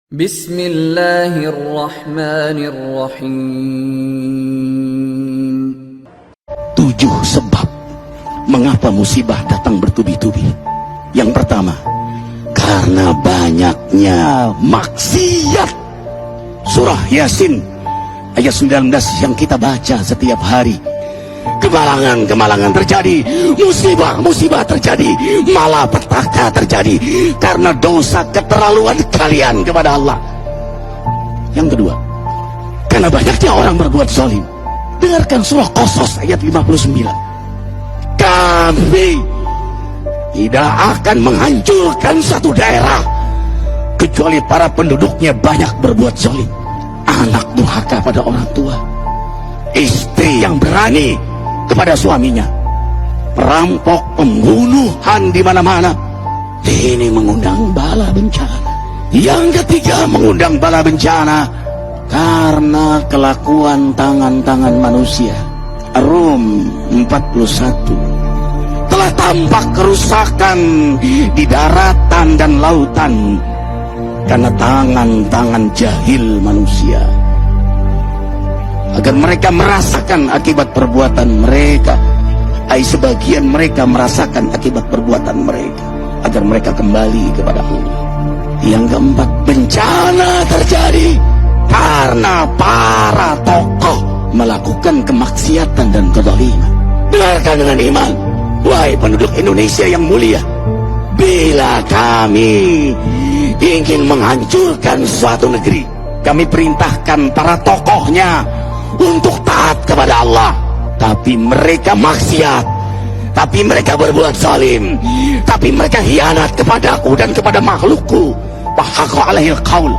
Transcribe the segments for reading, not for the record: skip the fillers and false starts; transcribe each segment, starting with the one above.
Bismillahirrahmanirrahim. 7 sebab mengapa musibah datang bertubi-tubi. Yang pertama, karena banyaknya maksiat. Surah Yasin ayat 19 yang kita baca setiap hari. Kemalangan terjadi, musibah terjadi, malapetaka terjadi karena dosa keterlaluan kalian kepada Allah. Yang kedua, karena banyaknya orang berbuat zalim. Dengarkan surah Qasas ayat 59. Kami tidak akan menghancurkan satu daerah kecuali para penduduknya banyak berbuat zalim. Anak durhaka pada orang tua, istri yang berani kepada suaminya, perampok, pembunuhan di mana-mana. Ini mengundang bala bencana. Yang ketiga, mengundang bala bencana karena kelakuan tangan-tangan manusia. Rum 41. Telah tampak kerusakan di daratan dan lautan karena tangan-tangan jahil manusia, agar mereka merasakan akibat perbuatan mereka. Sebagian mereka merasakan akibat perbuatan mereka, agar mereka kembali kepada Allah. Yang keempat, bencana terjadi karena para tokoh melakukan kemaksiatan dan kezaliman. Dengarkan dengan iman, wahai penduduk Indonesia yang mulia. Bila kami ingin menghancurkan suatu negeri, kami perintahkan para tokohnya untuk taat kepada Allah, tapi mereka maksiat, tapi mereka berbuat zalim, tapi mereka hianat kepadaku dan kepada makhlukku. Fahaqa alaihil qaul,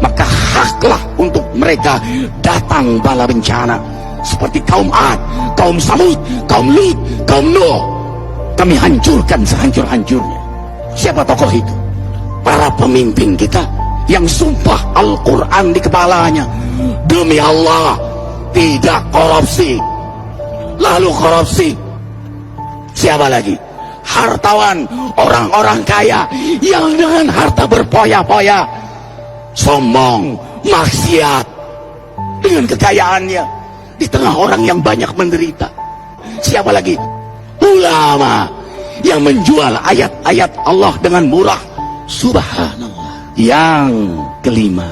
maka haklah untuk mereka datang bala bencana seperti kaum Ad, kaum Samud, kaum Lut, kaum Nuh. Kami hancurkan sehancur-hancurnya. Siapa tokoh itu? Para pemimpin kita yang sumpah Al-Quran di kepalanya, demi Allah tidak korupsi. Lalu korupsi. Siapa lagi? Hartawan, orang-orang kaya yang dengan harta berpoya-poya, sombong, maksiat dengan kekayaannya di tengah orang yang banyak menderita. Siapa lagi? Ulama yang menjual ayat-ayat Allah dengan murah. Subhanallah. Yang kelima,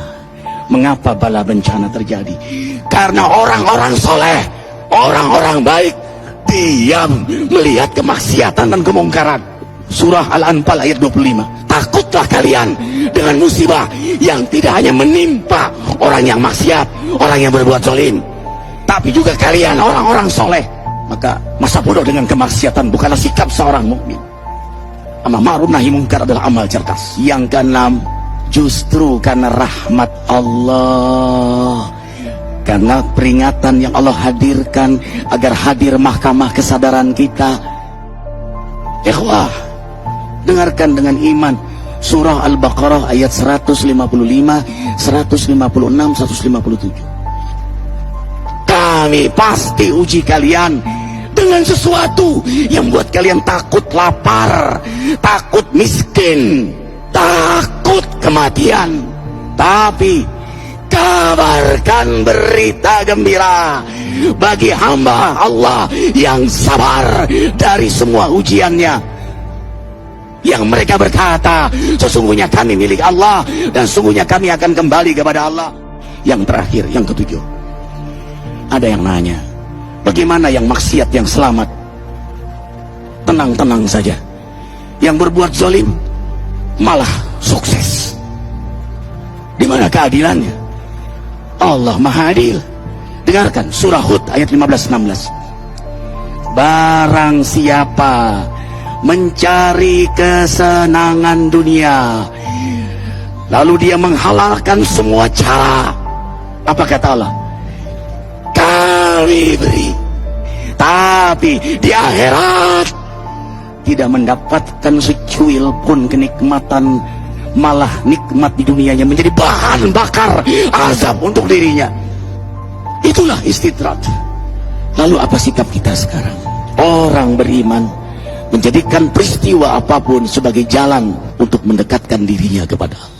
mengapa bala bencana terjadi? Karena orang-orang soleh, orang-orang baik diam melihat kemaksiatan dan kemungkaran. Surah Al-Anfal ayat 25. Takutlah kalian dengan musibah yang tidak hanya menimpa orang yang maksiat, orang yang berbuat zalim, tapi juga kalian orang-orang soleh. Maka masa bodoh dengan kemaksiatan bukanlah sikap seorang mukmin. Amar ma'ruf nahi munkar adalah amal cerdas. Yang keenam, justru karena rahmat Allah, karena peringatan yang Allah hadirkan agar hadir mahkamah kesadaran kita. Ikhwah, dengarkan dengan iman surah Al-Baqarah ayat 155, 156, 157. Kami pasti uji kalian dengan sesuatu yang buat kalian takut lapar, takut miskin, takut kematian. Tapi kabarkan berita gembira bagi hamba Allah yang sabar dari semua ujiannya, yang mereka berkata, sesungguhnya kami milik Allah dan sesungguhnya kami akan kembali kepada Allah. Yang terakhir, yang ketujuh, ada yang nanya, bagaimana yang maksiat yang selamat? Tenang-tenang saja. Yang berbuat zalim malah sukses. Di mana keadilannya? Allah Maha Adil. Dengarkan surah Hud ayat 15-16. Barang siapa mencari kesenangan dunia, lalu dia menghalalkan semua cara, apa kata Allah? Kami beri, tapi di akhirat tidak mendapatkan secuil pun kenikmatan, malah nikmat di dunianya menjadi bahan bakar azab untuk dirinya. Itulah istidrat. Lalu apa sikap kita sekarang? Orang beriman menjadikan peristiwa apapun sebagai jalan untuk mendekatkan dirinya kepada Allah.